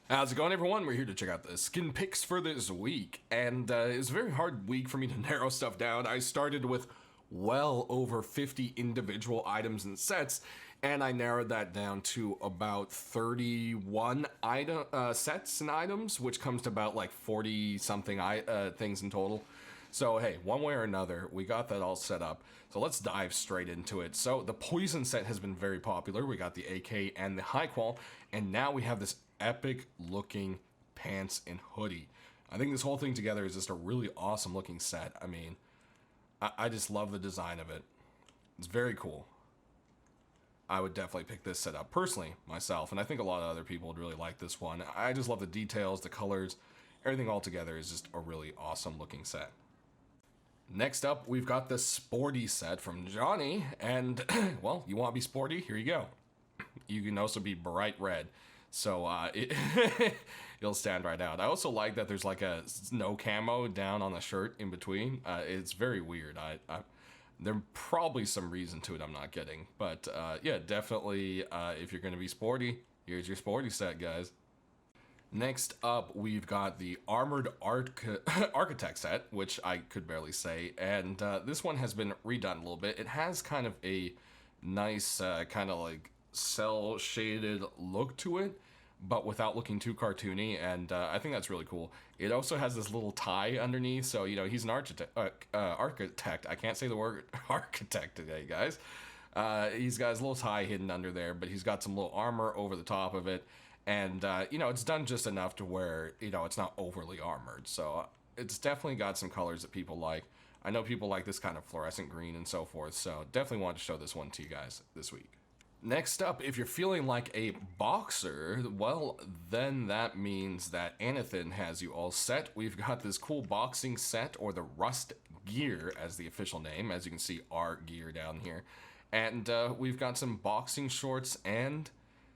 How's it going, everyone? We're here to check out the skin picks for this week, and it was a very hard week for me to narrow stuff down. I started with well over 50 individual items and sets, and I narrowed that down to about 31 sets and items, which comes to about like 40 something things in total. So hey, one way or another, we got that all set up. So let's dive straight into it. So the poison set has been very popular. We got the AK and the high qual, and now we have this epic looking pants and hoodie. I think this whole thing together is just a really awesome looking set. I mean, I just love the design of it. It's very cool. I would definitely pick this set up personally myself, and I think a lot of other people would really like this one. I just love the details, the colors, everything all together is just a really awesome looking set. Next up, we've got the sporty set from Johnny, and well, you want to be sporty? Here you go. You can also be bright red, so it'll stand right out. I also like that there's like a no camo down on the shirt in between. It's very weird. There's probably some reason to it I'm not getting, but yeah, definitely if you're going to be sporty, here's your sporty set, guys. Next up, we've got the Armored Architect set, which I could barely say, and this one has been redone a little bit. It has kind of a nice kind of like cell-shaded look to it, but without looking too cartoony, and I think that's really cool. It also has this little tie underneath, so, you know, he's an architect. I can't say the word architect today, guys. He's got his little tie hidden under there, but he's got some little armor over the top of it. And, you know, it's done just enough to where, you know, it's not overly armored. So it's definitely got some colors that people like. I know people like this kind of fluorescent green and so forth. So definitely wanted to show this one to you guys this week. Next up, if you're feeling like a boxer, well, then that means that Anathan has you all set. We've got this cool boxing set, or the Rust Gear as the official name. As you can see, our gear down here. And we've got some boxing shorts and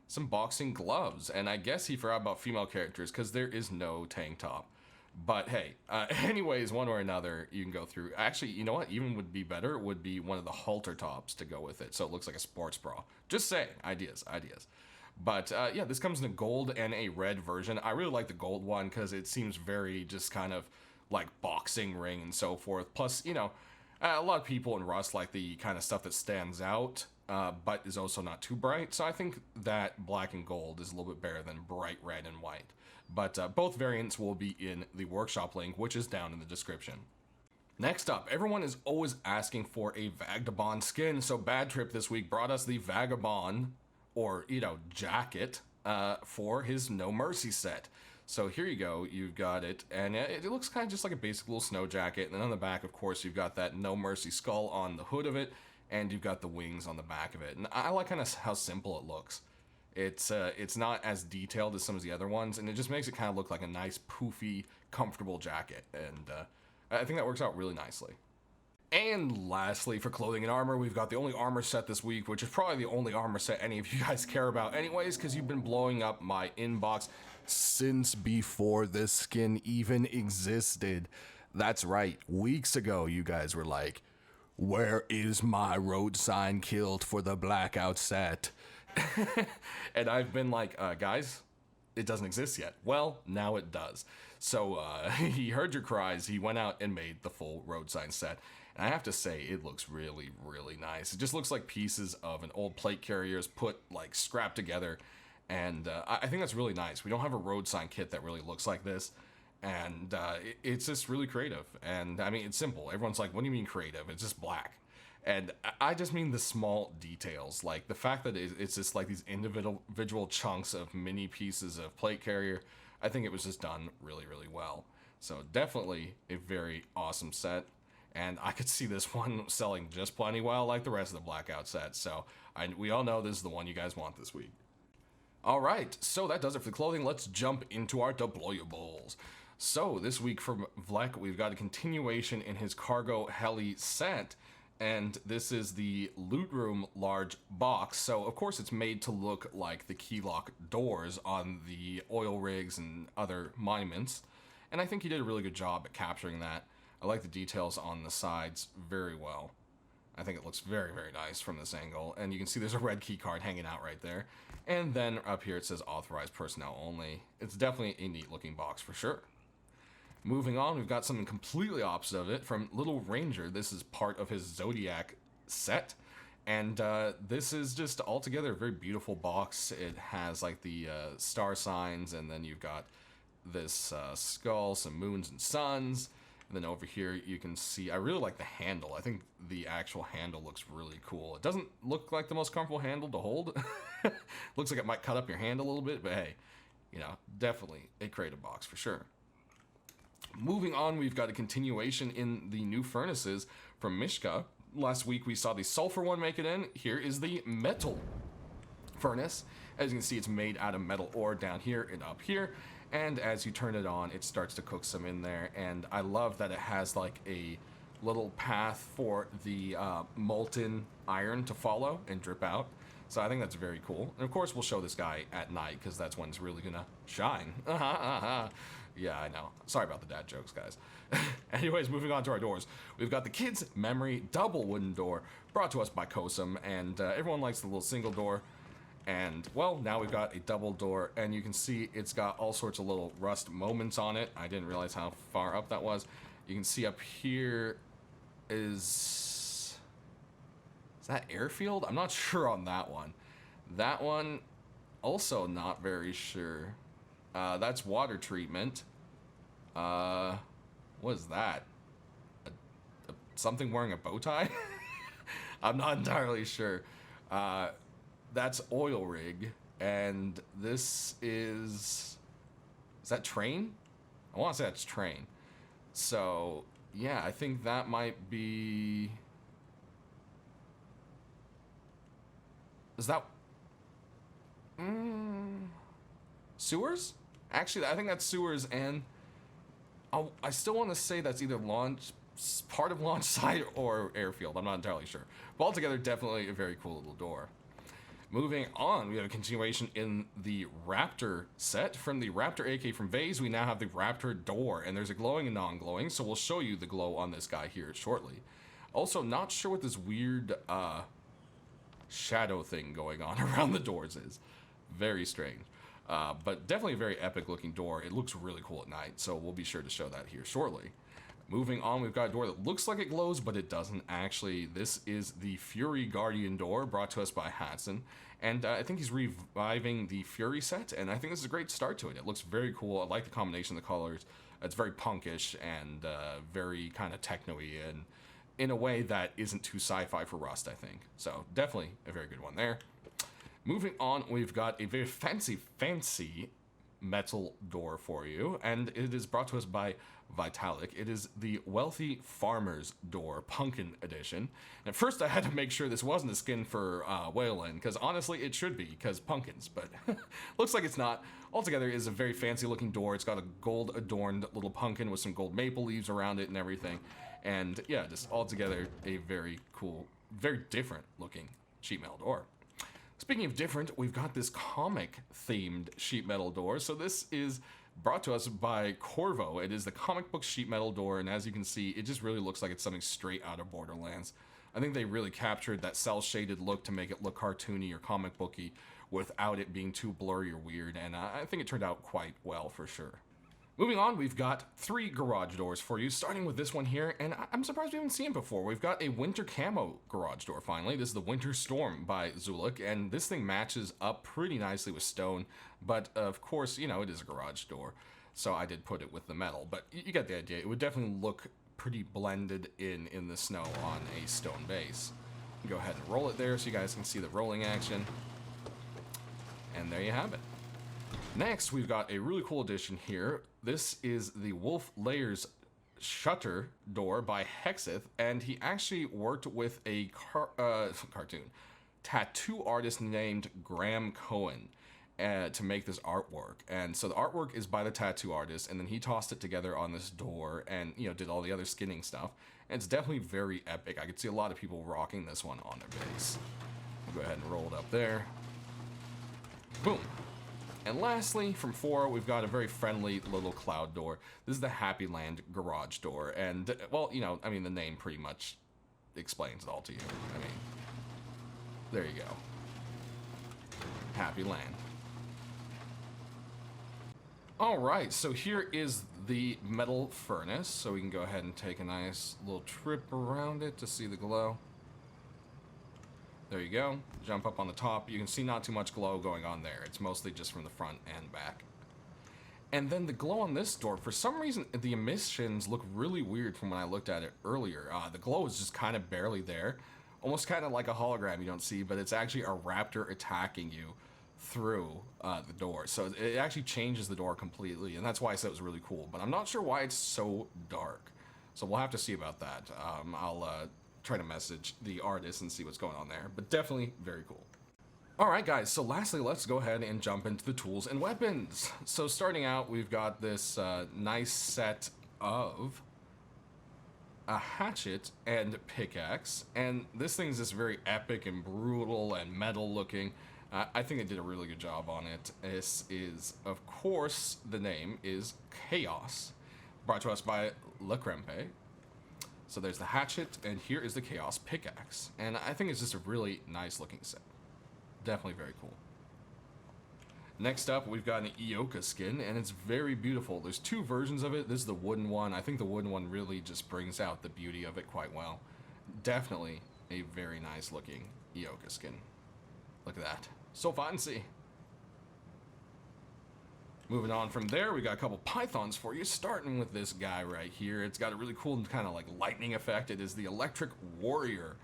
some boxing gloves, and I guess he forgot about female characters because there is no tank top. But hey, anyways, one or another, you can go through. Actually, you know what? Even would be better would be one of the halter tops to go with it, so it looks like a sports bra. Just saying, ideas. But yeah, this comes in a gold and a red version. I really like the gold one because it seems very just kind of like boxing ring and so forth. Plus, you know, a lot of people in Rust like the kind of stuff that stands out, but is also not too bright. So I think that black and gold is a little bit better than bright red and white. But both variants will be in the workshop link, which is down in the description. Next up, everyone is always asking for a Vagabond skin. So Bad Trip this week brought us the Vagabond, or, you know, jacket, for his No Mercy set. So here you go, you've got it, and it looks kind of just like a basic little snow jacket. And then on the back, of course, you've got that No Mercy skull on the hood of it, and you've got the wings on the back of it. And I like kind of how simple it looks. It's not as detailed as some of the other ones, and it just makes it kind of look like a nice, poofy, comfortable jacket. And I think that works out really nicely. And lastly, for clothing and armor, we've got the only armor set this week, which is probably the only armor set any of you guys care about anyways, because you've been blowing up my inbox since before this skin even existed. That's right, weeks ago you guys were like, where is my road sign kilt for the Blackout set? And I've been like, guys, it doesn't exist yet. Well, now it does. So he heard your cries, he went out and made the full road sign set. And I have to say, it looks really, really nice. It just looks like pieces of an old plate carriers put, like, scrapped together. And I think that's really nice. We don't have a road sign kit that really looks like this. And it's just really creative. And, I mean, it's simple. Everyone's like, what do you mean creative? It's just black. And I just mean the small details. Like, the fact that it's just, like, these individual chunks of mini pieces of plate carrier. I think it was just done really, really well. So, definitely a very awesome set. And I could see this one selling just plenty well like the rest of the Blackout set. So we all know this is the one you guys want this week. Alright, so that does it for the clothing. Let's jump into our deployables. So this week from Vlek, we've got a continuation in his cargo heli set. And this is the loot room large box. So of course it's made to look like the key lock doors on the oil rigs and other monuments. And I think he did a really good job at capturing that. I like the details on the sides very well. I think it looks very, very nice from this angle. And you can see there's a red key card hanging out right there. And then up here it says authorized personnel only. It's definitely a neat looking box for sure. Moving on, we've got something completely opposite of it from Little Ranger. This is part of his Zodiac set. And this is just altogether a very beautiful box. It has like the star signs, and then you've got this skull, some moons and suns. And then over here you can see, I really like the handle. I think the actual handle looks really cool. It doesn't look like the most comfortable handle to hold. Looks like it might cut up your hand a little bit, but hey, you know, definitely a creative box for sure. Moving on, we've got a continuation in the new furnaces from Mishka. Last week we saw the sulfur one make it in. Here is the metal furnace. As you can see, it's made out of metal ore down here and up here. And as you turn it on, it starts to cook some in there. And I love that it has like a little path for the molten iron to follow and drip out. So I think that's very cool. And of course, we'll show this guy at night because that's when it's really gonna shine. Yeah, I know. Sorry about the dad jokes, guys. Anyways, moving on to our doors. We've got the Kids Memory double wooden door brought to us by Kosum. And everyone likes the little single door. And, well, now we've got a double door, and you can see it's got all sorts of little rust moments on it. I didn't realize how far up that was. You can see up here is that airfield? I'm not sure on that one. That one, also not very sure. That's water treatment. What is that? Something wearing a bow tie? I'm not entirely sure. That's oil rig, and this is that train? I want to say that's train. So, yeah, I think that might be... Is that... Sewers? Actually, I think that's sewers, and I still want to say that's either launch, part of launch site or airfield. I'm not entirely sure. But altogether, definitely a very cool little door. Moving on, we have a continuation in the Raptor set. From the Raptor AK from Vase, we now have the Raptor door, and there's a glowing and non-glowing, so we'll show you the glow on this guy here shortly. Also, not sure what this weird shadow thing going on around the doors is. Very strange. But definitely a very epic looking door. It looks really cool at night, so we'll be sure to show that here shortly. Moving on, we've got a door that looks like it glows, but it doesn't actually. This is the Fury Guardian door, brought to us by Hudson. And I think he's reviving the Fury set, and I think this is a great start to it. It looks very cool. I like the combination of the colors. It's very punkish and very kind of techno-y, and in a way that isn't too sci-fi for Rust, I think. So definitely a very good one there. Moving on, we've got a very fancy metal door for you, and it is brought to us by Vitalik. It is the Wealthy Farmer's Door, Pumpkin Edition. At first I had to make sure this wasn't a skin for Wayland, because honestly it should be, because pumpkins, but looks like it's not. Altogether, it is a very fancy looking door. It's got a gold adorned little pumpkin with some gold maple leaves around it and everything. And yeah, just altogether a very cool, very different looking sheet metal door. Speaking of different, we've got this comic-themed sheet metal door. So this is brought to us by Corvo. It is the comic book sheet metal door, and as you can see, it just really looks like it's something straight out of Borderlands. I think they really captured that cel-shaded look to make it look cartoony or comic booky without it being too blurry or weird, and I think it turned out quite well for sure. Moving on, we've got 3 garage doors for you, starting with this one here, and I'm surprised we haven't seen it before. We've got a winter camo garage door, finally. This is the Winter Storm by Zulik, and this thing matches up pretty nicely with stone, but of course, you know, it is a garage door, so I did put it with the metal, but you get the idea. It would definitely look pretty blended in the snow on a stone base. Go ahead and roll it there so you guys can see the rolling action, and there you have it. Next, we've got a really cool addition here. This is the Wolf Layers Shutter door by Hexith, and he actually worked with a cartoon tattoo artist named Graham Cohen to make this artwork. And so the artwork is by the tattoo artist, and then he tossed it together on this door and, you know, did all the other skinning stuff. And it's definitely very epic. I could see a lot of people rocking this one on their base. Go ahead and roll it up there. Boom. And lastly, from 4, we've got a very friendly little cloud door. This is the Happy Land garage door. And, well, you know, I mean, the name pretty much explains it all to you. I mean, there you go. Happy land. Alright, so here is the metal furnace, so we can go ahead and take a nice little trip around it to see the glow. There you go. Jump up on the top. You can see not too much glow going on there. It's mostly just from the front and back. And then the glow on this door, for some reason, the emissions look really weird from when I looked at it earlier. The glow is just kind of barely there. Almost kind of like a hologram you don't see, but it's actually a raptor attacking you through the door. So it actually changes the door completely, and that's why I said it was really cool. But I'm not sure why it's so dark. So we'll have to see about that. I'll try to message the artist and see what's going on there. But definitely very cool. Alright guys, so lastly, let's go ahead and jump into the tools and weapons. So starting out, we've got this nice set of a hatchet and pickaxe, and this thing's just very epic and brutal and metal looking. I think they did a really good job on it. This is, of course, the name is Chaos, brought to us by La Crempe. So there's the hatchet, and here is the Chaos pickaxe, and I think it's just a really nice looking set. Definitely very cool. Next up, we've got an Ioka skin, and it's very beautiful. There's two versions of it. This is the wooden one. I think the wooden one really just brings out the beauty of it quite well. Definitely a very nice looking Ioka skin. Look at that. So fancy. Moving on from there, we got a couple pythons for you, starting with this guy right here. It's got a really cool kind of like lightning effect. It is the Electric Warrior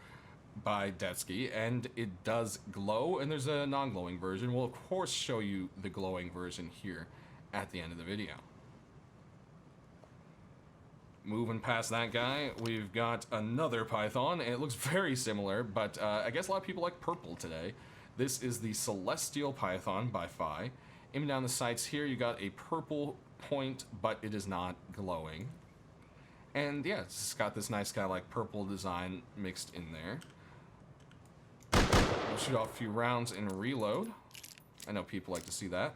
by Detsky, and it does glow, and there's a non-glowing version. We'll of course show you the glowing version here at the end of the video. Moving past that guy, we've got another python, and it looks very similar, but I guess a lot of people like purple today. This is the Celestial Python by Phi. Aiming down the sights here, you got a purple point, but it is not glowing. And yeah, it's got this nice kind of like purple design mixed in there. We'll shoot off a few rounds and reload. I know people like to see that.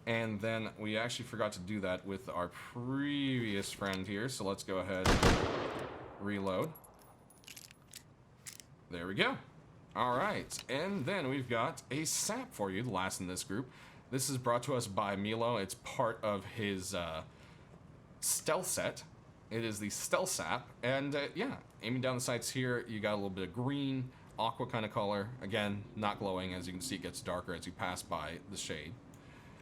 And then we actually forgot to do that with our previous friend here, so let's go ahead and reload. There we go. Alright, and then we've got a sap for you, the last in this group. This is brought to us by Milo. It's part of his stealth set. It is the stealth sap, and yeah, aiming down the sights here, you got a little bit of green, aqua kind of color. Again, not glowing. As you can see, it gets darker as you pass by the shade.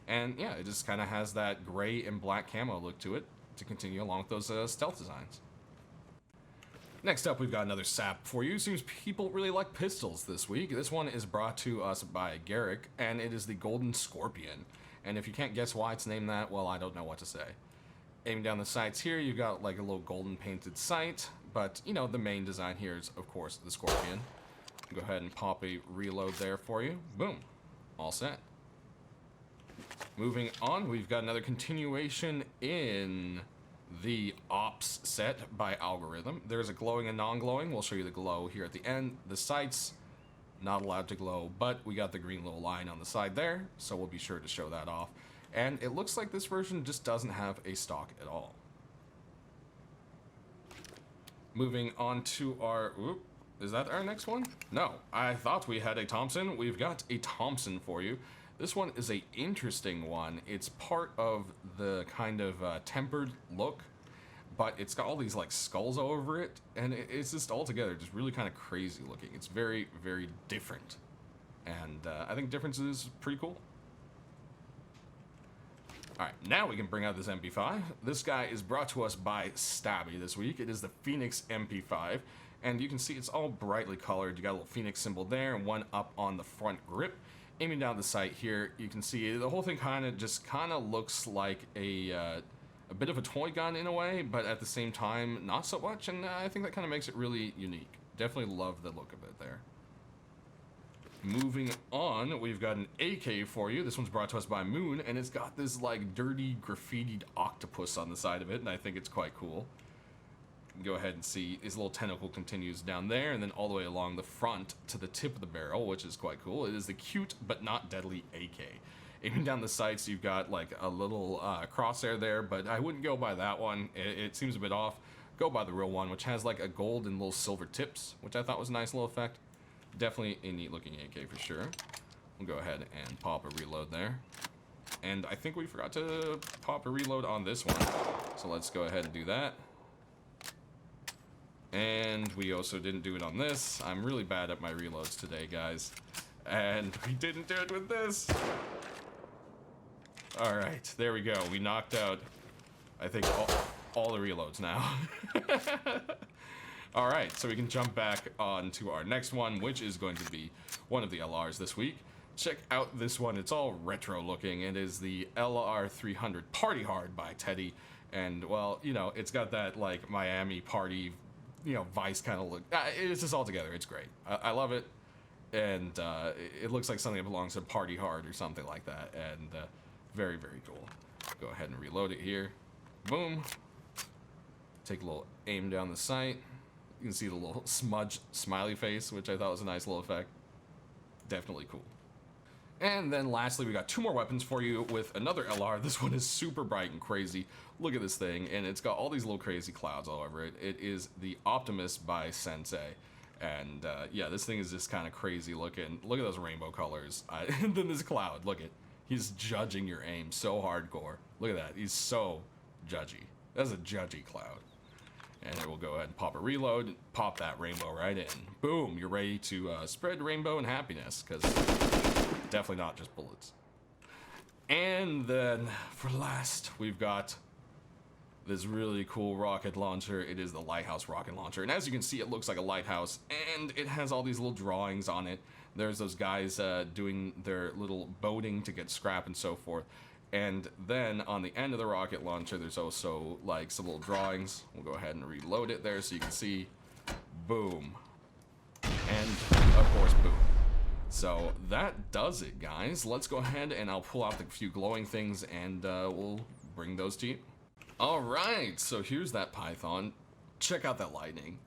And yeah, it just kind of has that gray and black camo look to it to continue along with those stealth designs. Next up, we've got another sap for you. Seems people really like pistols this week. This one is brought to us by Garrick, and it is the Golden Scorpion. And if you can't guess why it's named that, well, I don't know what to say. Aiming down the sights here, you've got like a little golden painted sight, but you know, the main design here is, of course, the Scorpion. Go ahead and pop a reload there for you. Boom. All set. Moving on, we've got another continuation in the Ops set by Algorithm. There's a glowing and non-glowing. We'll show you the glow here at the end. The sights, not allowed to glow, but we got the green little line on the side there, so we'll be sure to show that off. And it looks like this version just doesn't have a stock at all. Moving on to our... Oop, is that our next one? No, I thought we had a Thompson. We've got a Thompson for you. This one is a interesting one. It's part of the kind of tempered look, but it's got all these like skulls all over it, and it's just altogether just really kind of crazy looking. It's very, very different, and I think difference is pretty cool. Alright, now we can bring out this MP5. This guy is brought to us by Stabby this week. It is the Phoenix MP5, and you can see it's all brightly colored. You got a little Phoenix symbol there, and one up on the front grip. Aiming down the sight here, you can see the whole thing kind of looks like a bit of a toy gun in a way, but at the same time, not so much, and I think that kind of makes it really unique. Definitely love the look of it there. Moving on, we've got an AK for you. This one's brought to us by Moon, and it's got this like dirty graffitied octopus on the side of it, and I think it's quite cool. Go ahead and see his little tentacle continues down there, and then all the way along the front to the tip of the barrel, which is quite cool. It is the cute but not deadly AK. Aiming down the sights, you've got like a little crosshair there, but I wouldn't go by that one. It seems a bit off. go by the real one, which has like a gold and little silver tips, which I thought was a nice little effect. Definitely a neat looking AK for sure. We'll go ahead and pop a reload there. And I think we forgot to pop a reload on this one. So let's go ahead and do that. And we also didn't do it on this. I'm really bad at my reloads today, guys. And we didn't do it with this. Alright, there we go. We knocked out, I think, all the reloads now. Alright, so we can jump back on to our next one, which is going to be one of the LRs this week. Check out this one. It's all retro looking. It is the LR300 Party Hard by Teddy. And, well, you know, it's got that, like, Miami party, you know, Vice kind of look. It's just all together. It's great. I love it. And it looks like something that belongs to Party Hard or something like that. And very, very cool. Go ahead and reload it here. Boom. Take a little aim down the sight. You can see the little smudge smiley face, which I thought was a nice little effect. Definitely cool. And then lastly, we got 2 more weapons for you with another LR. This one is super bright and crazy. Look at this thing, and it's got all these little crazy clouds all over it. It is the Optimist by Sensei. And yeah, this thing is just kind of crazy looking. Look at those rainbow colors. And then this cloud, look at, he's judging your aim so hardcore. Look at that, he's so judgy. That's a judgy cloud. And then we'll go ahead and pop a reload, pop that rainbow right in. Boom, you're ready to spread rainbow and happiness, because definitely not just bullets. And then for last, we've got this really cool rocket launcher. It is the Lighthouse rocket launcher. And as you can see, it looks like a lighthouse, and it has all these little drawings on it. There's those guys doing their little boating to get scrap and so forth. And then on the end of the rocket launcher, there's also like some little drawings. We'll go ahead and reload it there so you can see. Boom. And of course, boom. So that does it, guys. Let's go ahead and I'll pull out the few glowing things and we'll bring those to you. All right, so here's that Python. Check out that lightning.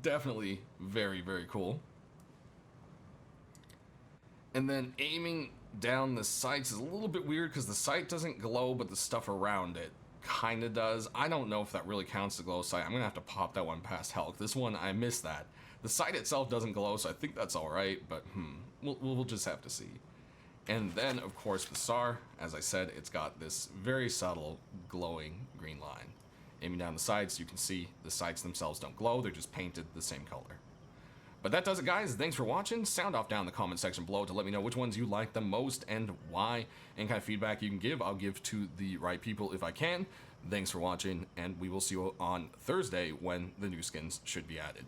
Definitely very, very cool. And then aiming down the sights is a little bit weird because the sight doesn't glow, but the stuff around it kind of does. I don't know if that really counts the glow sight. I'm gonna have to pop that one past Helk. This one, I missed that. The sight itself doesn't glow, so I think that's all right, but we'll just have to see. And then, of course, the SAR, as I said, it's got this very subtle glowing green line. Aiming down the sides, you can see the sights themselves don't glow, they're just painted the same color. But that does it, guys. Thanks for watching. Sound off down in the comment section below to let me know which ones you like the most and why. Any kind of feedback you can give, I'll give to the right people if I can. Thanks for watching, and we will see you on Thursday when the new skins should be added.